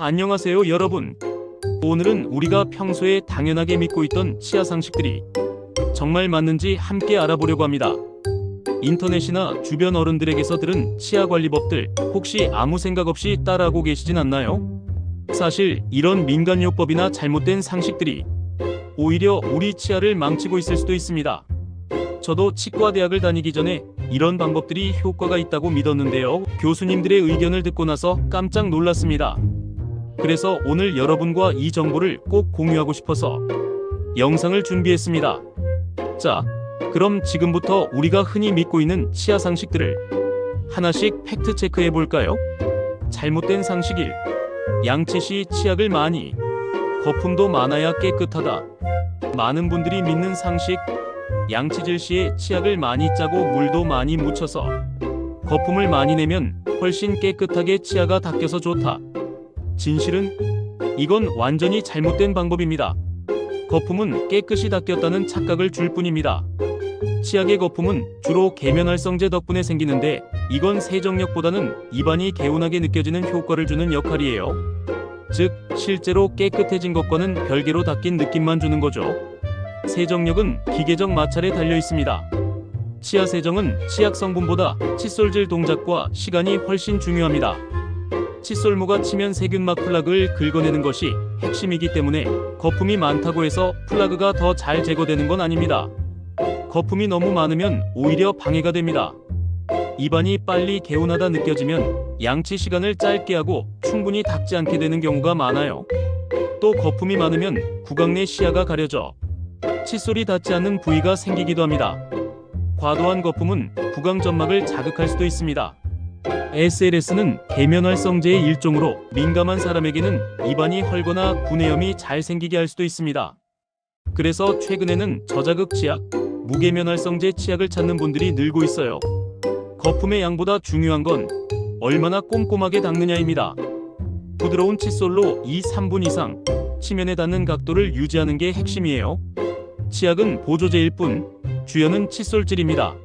안녕하세요 여러분. 오늘은 우리가 평소에 당연하게 믿고 있던 치아 상식들이 정말 맞는지 함께 알아보려고 합니다. 인터넷이나 주변 어른들에게서 들은 치아 관리법들 혹시 아무 생각 없이 따라하고 계시진 않나요? 사실 이런 민간요법이나 잘못된 상식들이 오히려 우리 치아를 망치고 있을 수도 있습니다. 저도 치과대학을 다니기 전에 이런 방법들이 효과가 있다고 믿었는데요. 교수님들의 의견을 듣고 나서 깜짝 놀랐습니다. 그래서 오늘 여러분과 이 정보를 꼭 공유하고 싶어서 영상을 준비했습니다. 자, 그럼 지금부터 우리가 흔히 믿고 있는 치아 상식들을 하나씩 팩트 체크해 볼까요? 잘못된 상식 1. 양치 시 치약을 많이. 거품도 많아야 깨끗하다. 많은 분들이 믿는 상식. 양치질 시에 치약을 많이 짜고 물도 많이 묻혀서 거품을 많이 내면 훨씬 깨끗하게 치아가 닦여서 좋다. 진실은 이건 완전히 잘못된 방법입니다. 거품은 깨끗이 닦였다는 착각을 줄 뿐입니다. 치약의 거품은 주로 계면활성제 덕분에 생기는데 이건 세정력보다는 입안이 개운하게 느껴지는 효과를 주는 역할이에요. 즉 실제로 깨끗해진 것과는 별개로 닦인 느낌만 주는 거죠. 세정력은 기계적 마찰에 달려 있습니다. 치아 세정은 치약 성분보다 칫솔질 동작과 시간이 훨씬 중요합니다. 칫솔모가 치면 세균막 플라그를 긁어내는 것이 핵심이기 때문에 거품이 많다고 해서 플라그가 더 잘 제거되는 건 아닙니다. 거품이 너무 많으면 오히려 방해가 됩니다. 입안이 빨리 개운하다 느껴지면 양치 시간을 짧게 하고 충분히 닦지 않게 되는 경우가 많아요. 또 거품이 많으면 구강 내 시야가 가려져 칫솔이 닿지 않는 부위가 생기기도 합니다. 과도한 거품은 구강 점막을 자극할 수도 있습니다. SLS는 계면활성제의 일종으로 민감한 사람에게는 입안이 헐거나 구내염이 잘 생기게 할 수도 있습니다. 그래서 최근에는 저자극 치약, 무계면활성제 치약을 찾는 분들이 늘고 있어요. 거품의 양보다 중요한 건 얼마나 꼼꼼하게 닦느냐입니다. 부드러운 칫솔로 2-3분 이상 치면에 닿는 각도를 유지하는 게 핵심이에요. 치약은 보조제일 뿐 주연은 칫솔질입니다.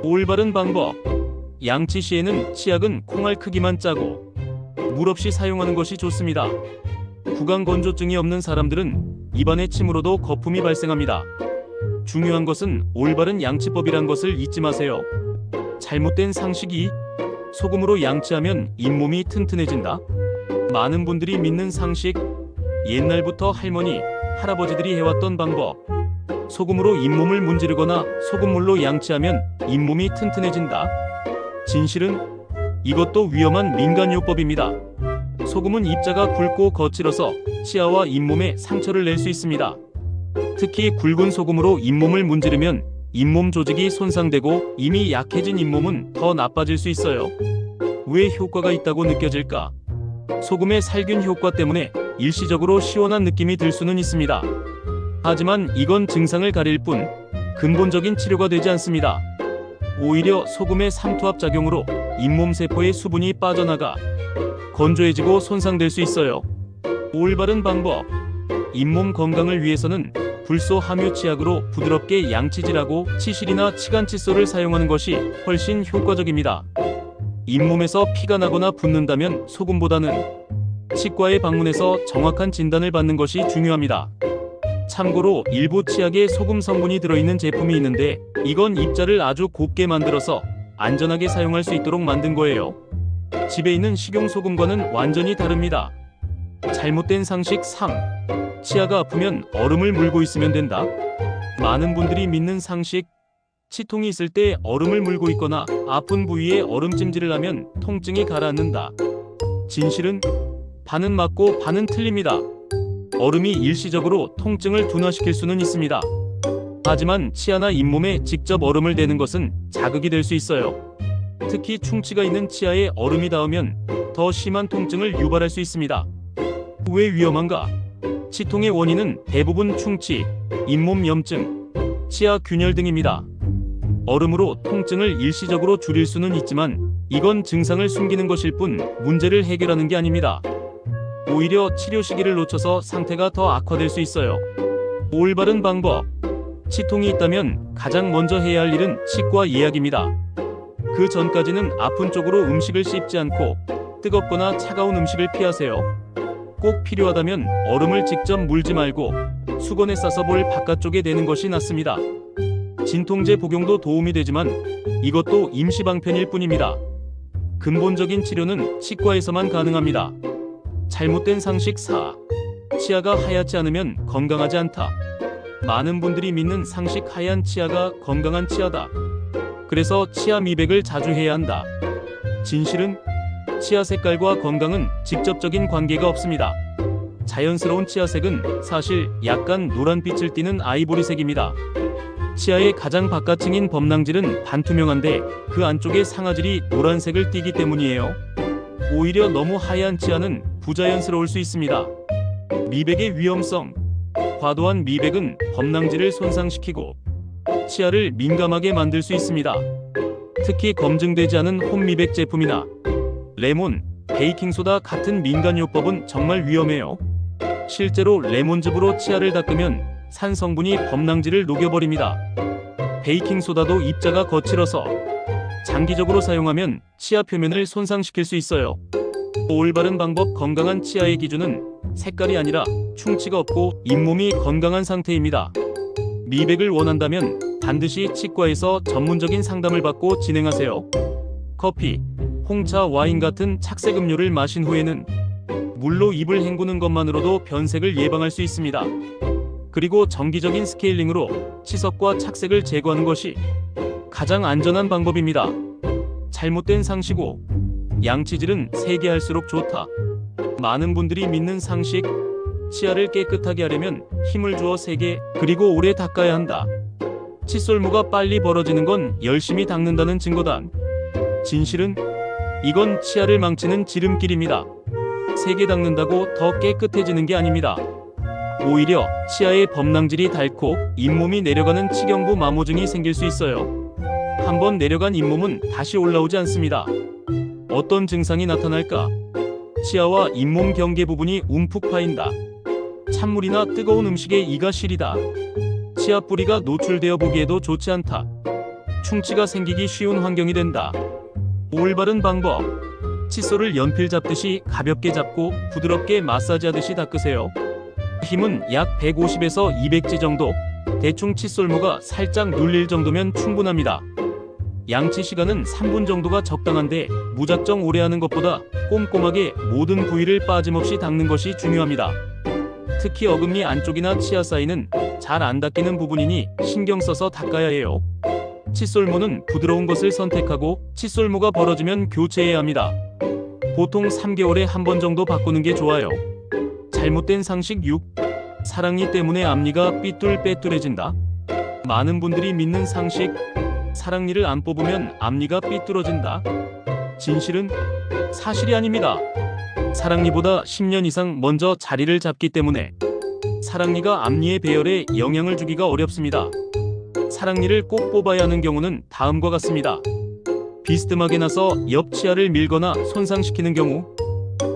올바른 방법. 양치 시에는 치약은 콩알 크기만 짜고 물 없이 사용하는 것이 좋습니다. 구강 건조증이 없는 사람들은 입안에 침으로도 거품이 발생합니다. 중요한 것은 올바른 양치법이란 것을 잊지 마세요. 잘못된 상식이 소금으로 양치하면 잇몸이 튼튼해진다. 많은 분들이 믿는 상식. 옛날부터 할머니, 할아버지들이 해왔던 방법. 소금으로 잇몸을 문지르거나 소금물로 양치하면 잇몸이 튼튼해진다. 진실은 이것도 위험한 민간요법입니다. 소금은 입자가 굵고 거칠어서 치아와 잇몸에 상처를 낼 수 있습니다. 특히 굵은 소금으로 잇몸을 문지르면 잇몸 조직이 손상되고 이미 약해진 잇몸은 더 나빠질 수 있어요. 왜 효과가 있다고 느껴질까? 소금의 살균 효과 때문에 일시적으로 시원한 느낌이 들 수는 있습니다. 하지만 이건 증상을 가릴 뿐 근본적인 치료가 되지 않습니다. 오히려 소금의 삼투압 작용으로 잇몸 세포의 수분이 빠져나가 건조해지고 손상될 수 있어요. 올바른 방법. 잇몸 건강을 위해서는 불소 함유 치약으로 부드럽게 양치질하고 치실이나 치간 칫솔을 사용하는 것이 훨씬 효과적입니다. 잇몸에서 피가 나거나 붓는다면 소금보다는 치과에 방문해서 정확한 진단을 받는 것이 중요합니다. 참고로 일부 치약에 소금 성분이 들어있는 제품이 있는데 이건 입자를 아주 곱게 만들어서 안전하게 사용할 수 있도록 만든 거예요. 집에 있는 식용소금과는 완전히 다릅니다. 잘못된 상식 3. 치아가 아프면 얼음을 물고 있으면 된다. 많은 분들이 믿는 상식. 치통이 있을 때 얼음을 물고 있거나 아픈 부위에 얼음찜질을 하면 통증이 가라앉는다. 진실은 반은 맞고 반은 틀립니다. 얼음이 일시적으로 통증을 둔화시킬 수는 있습니다. 하지만 치아나 잇몸에 직접 얼음을 대는 것은 자극이 될 수 있어요. 특히 충치가 있는 치아에 얼음이 닿으면 더 심한 통증을 유발할 수 있습니다. 왜 위험한가? 치통의 원인은 대부분 충치, 잇몸 염증, 치아 균열 등입니다. 얼음으로 통증을 일시적으로 줄일 수는 있지만 이건 증상을 숨기는 것일 뿐 문제를 해결하는 게 아닙니다. 오히려 치료 시기를 놓쳐서 상태가 더 악화될 수 있어요. 올바른 방법. 치통이 있다면 가장 먼저 해야 할 일은 치과 예약입니다. 그 전까지는 아픈 쪽으로 음식을 씹지 않고 뜨겁거나 차가운 음식을 피하세요. 꼭 필요하다면 얼음을 직접 물지 말고 수건에 싸서 볼 바깥쪽에 대는 것이 낫습니다. 진통제 복용도 도움이 되지만 이것도 임시 방편일 뿐입니다. 근본적인 치료는 치과에서만 가능합니다. 잘못된 상식 4. 치아가 하얗지 않으면 건강하지 않다. 많은 분들이 믿는 상식 하얀 치아가 건강한 치아다. 그래서 치아 미백을 자주 해야 한다. 진실은 치아 색깔과 건강은 직접적인 관계가 없습니다. 자연스러운 치아색은 사실 약간 노란빛을 띠는 아이보리색입니다. 치아의 가장 바깥층인 범낭질은 반투명한데 그 안쪽의 상아질이 노란색을 띠기 때문이에요. 오히려 너무 하얀 치아는 부자연스러울 수 있습니다. 미백의 위험성. 과도한 미백은 범낭질을 손상시키고 치아를 민감하게 만들 수 있습니다. 특히 검증되지 않은 홈미백 제품이나 레몬, 베이킹소다 같은 민간요법은 정말 위험해요. 실제로 레몬즙으로 치아를 닦으면 산 성분이 범낭질을 녹여버립니다. 베이킹소다도 입자가 거칠어서 장기적으로 사용하면 치아 표면을 손상시킬 수 있어요. 올바른 방법. 건강한 치아의 기준은 색깔이 아니라 충치가 없고 잇몸이 건강한 상태입니다. 미백을 원한다면 반드시 치과에서 전문적인 상담을 받고 진행하세요. 커피, 홍차, 와인 같은 착색 음료를 마신 후에는 물로 입을 헹구는 것만으로도 변색을 예방할 수 있습니다. 그리고 정기적인 스케일링으로 치석과 착색을 제거하는 것이 가장 안전한 방법입니다. 잘못된 상식 5. 양치질은 세게 할수록 좋다. 많은 분들이 믿는 상식. 치아를 깨끗하게 하려면 힘을 주어 세게 그리고 오래 닦아야 한다. 칫솔모가 빨리 벌어지는 건 열심히 닦는다는 증거다. 진실은 이건 치아를 망치는 지름길입니다. 세게 닦는다고 더 깨끗해지는 게 아닙니다. 오히려 치아의 범낭질이 닳고 잇몸이 내려가는 치경부 마모증이 생길 수 있어요. 한번 내려간 잇몸은 다시 올라오지 않습니다. 어떤 증상이 나타날까? 치아와 잇몸 경계 부분이 움푹 파인다. 찬물이나 뜨거운 음식에 이가 시리다. 치아 뿌리가 노출되어 보기에도 좋지 않다. 충치가 생기기 쉬운 환경이 된다. 올바른 방법. 칫솔을 연필 잡듯이 가볍게 잡고 부드럽게 마사지하듯이 닦으세요. 힘은 약 150에서 200G 정도. 대충 칫솔모가 살짝 눌릴 정도면 충분합니다. 양치 시간은 3분 정도가 적당한데 무작정 오래 하는 것보다 꼼꼼하게 모든 부위를 빠짐없이 닦는 것이 중요합니다. 특히 어금니 안쪽이나 치아 사이는 잘 안 닦이는 부분이니 신경 써서 닦아야 해요. 칫솔모는 부드러운 것을 선택하고 칫솔모가 벌어지면 교체해야 합니다. 보통 3개월에 한 번 정도 바꾸는 게 좋아요. 잘못된 상식 6. 사랑니 때문에 앞니가 삐뚤빼뚤해진다. 많은 분들이 믿는 상식. 사랑니를 안 뽑으면 앞니가 삐뚤어진다. 진실은 사실이 아닙니다. 사랑니보다 10년 이상 먼저 자리를 잡기 때문에 사랑니가 앞니의 배열에 영향을 주기가 어렵습니다. 사랑니를 꼭 뽑아야 하는 경우는 다음과 같습니다. 비스듬하게 나서 옆 치아를 밀거나 손상시키는 경우,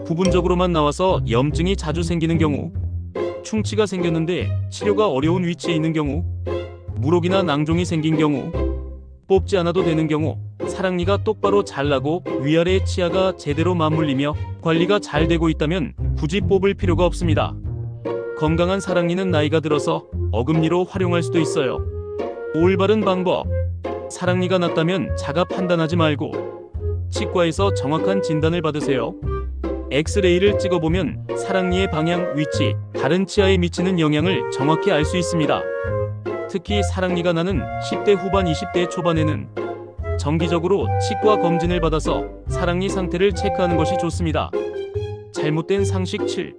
부분적으로만 나와서 염증이 자주 생기는 경우, 충치가 생겼는데 치료가 어려운 위치에 있는 경우, 물혹이나 낭종이 생긴 경우, 뽑지 않아도 되는 경우, 사랑니가 똑바로 잘 나고 위아래 치아가 제대로 맞물리며 관리가 잘 되고 있다면 굳이 뽑을 필요가 없습니다. 건강한 사랑니는 나이가 들어서 어금니로 활용할 수도 있어요. 올바른 방법. 사랑니가 났다면 자가 판단하지 말고 치과에서 정확한 진단을 받으세요. 엑스레이를 찍어보면 사랑니의 방향, 위치, 다른 치아에 미치는 영향을 정확히 알 수 있습니다. 특히 사랑니가 나는 10대 후반, 20대 초반에는 정기적으로 치과 검진을 받아서 사랑니 상태를 체크하는 것이 좋습니다. 잘못된 상식 7.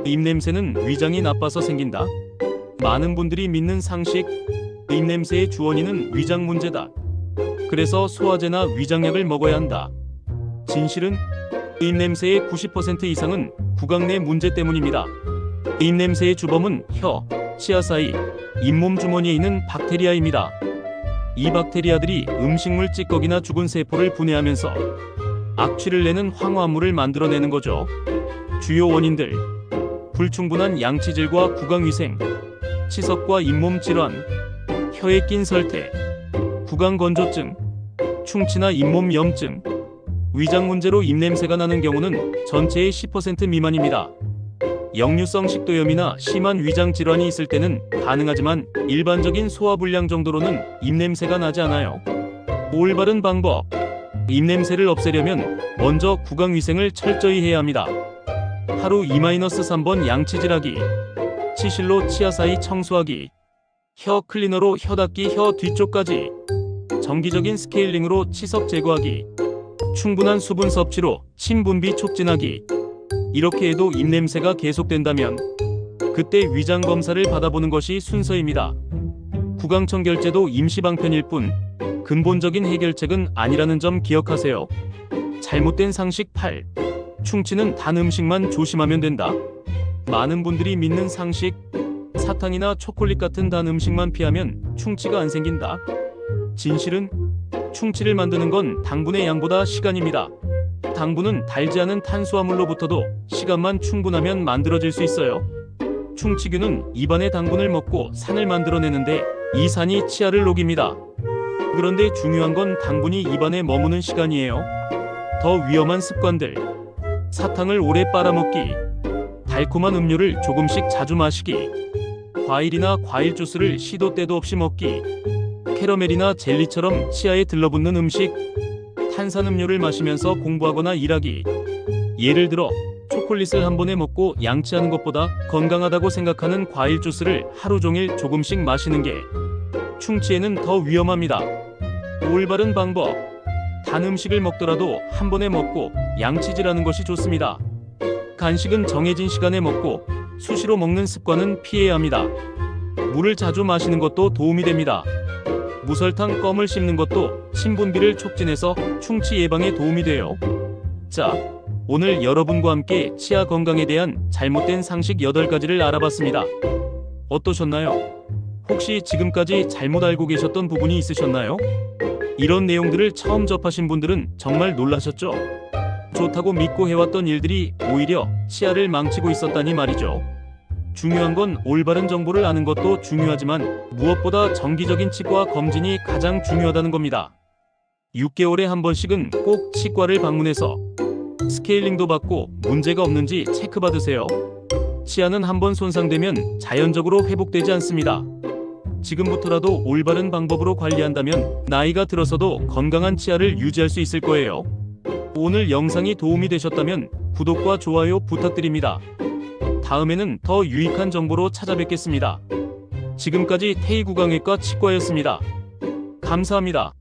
입냄새는 위장이 나빠서 생긴다. 많은 분들이 믿는 상식. 입냄새의 주원인은 위장 문제다. 그래서 소화제나 위장약을 먹어야 한다. 진실은 입냄새의 90% 이상은 구강 내 문제 때문입니다. 입냄새의 주범은 혀, 치아 사이, 잇몸 주머니에 있는 박테리아입니다. 이 박테리아들이 음식물 찌꺼기나 죽은 세포를 분해하면서 악취를 내는 황화합물을 만들어내는 거죠. 주요 원인들: 불충분한 양치질과 구강위생, 치석과 잇몸 질환, 혀에 낀 설태, 구강건조증, 충치나 잇몸 염증, 위장 문제로 입냄새가 나는 경우는 전체의 10% 미만입니다. 역류성 식도염이나 심한 위장 질환이 있을 때는 가능하지만 일반적인 소화불량 정도로는 입냄새가 나지 않아요. 올바른 방법. 입냄새를 없애려면 먼저 구강위생을 철저히 해야 합니다. 하루 2-3번 양치질하기, 치실로 치아 사이 청소하기, 혀 클리너로 혀 닦기, 혀 뒤쪽까지, 정기적인 스케일링으로 치석 제거하기, 충분한 수분 섭취로 침 분비 촉진하기. 이렇게 해도 입냄새가 계속된다면 그때 위장 검사를 받아보는 것이 순서입니다. 구강청 결제도 임시방편일 뿐 근본적인 해결책은 아니라는 점 기억하세요. 잘못된 상식 8. 충치는 단 음식만 조심하면 된다. 많은 분들이 믿는 상식. 사탕이나 초콜릿 같은 단 음식만 피하면 충치가 안 생긴다. 진실은 충치를 만드는 건 당분의 양보다 시간입니다. 당분은 달지 않은 탄수화물로부터도 시간만 충분하면 만들어질 수 있어요. 충치균은 입안의 당분을 먹고 산을 만들어내는데 이 산이 치아를 녹입니다. 그런데 중요한 건 당분이 입안에 머무는 시간이에요. 더 위험한 습관들. 사탕을 오래 빨아먹기, 달콤한 음료를 조금씩 자주 마시기, 과일이나 과일 주스를 시도 때도 없이 먹기, 캐러멜이나 젤리처럼 치아에 들러붙는 음식, 탄산음료를 마시면서 공부하거나 일하기. 예를 들어 초콜릿을 한 번에 먹고 양치하는 것보다 건강하다고 생각하는 과일 주스를 하루 종일 조금씩 마시는 게 충치에는 더 위험합니다. 올바른 방법. 단 음식을 먹더라도 한 번에 먹고 양치질하는 것이 좋습니다. 간식은 정해진 시간에 먹고 수시로 먹는 습관은 피해야 합니다. 물을 자주 마시는 것도 도움이 됩니다. 무설탕 껌을 씹는 것도 침 분비를 촉진해서 충치 예방에 도움이 돼요. 자, 오늘 여러분과 함께 치아 건강에 대한 잘못된 상식 8가지를 알아봤습니다. 어떠셨나요? 혹시 지금까지 잘못 알고 계셨던 부분이 있으셨나요? 이런 내용들을 처음 접하신 분들은 정말 놀라셨죠? 좋다고 믿고 해왔던 일들이 오히려 치아를 망치고 있었다니 말이죠. 중요한 건 올바른 정보를 아는 것도 중요하지만 무엇보다 정기적인 치과 검진이 가장 중요하다는 겁니다. 6개월에 한 번씩은 꼭 치과를 방문해서 스케일링도 받고 문제가 없는지 체크받으세요. 치아는 한번 손상되면 자연적으로 회복되지 않습니다. 지금부터라도 올바른 방법으로 관리한다면 나이가 들어서도 건강한 치아를 유지할 수 있을 거예요. 오늘 영상이 도움이 되셨다면 구독과 좋아요 부탁드립니다. 다음에는 더 유익한 정보로 찾아뵙겠습니다. 지금까지 태희구강외과 치과였습니다. 감사합니다.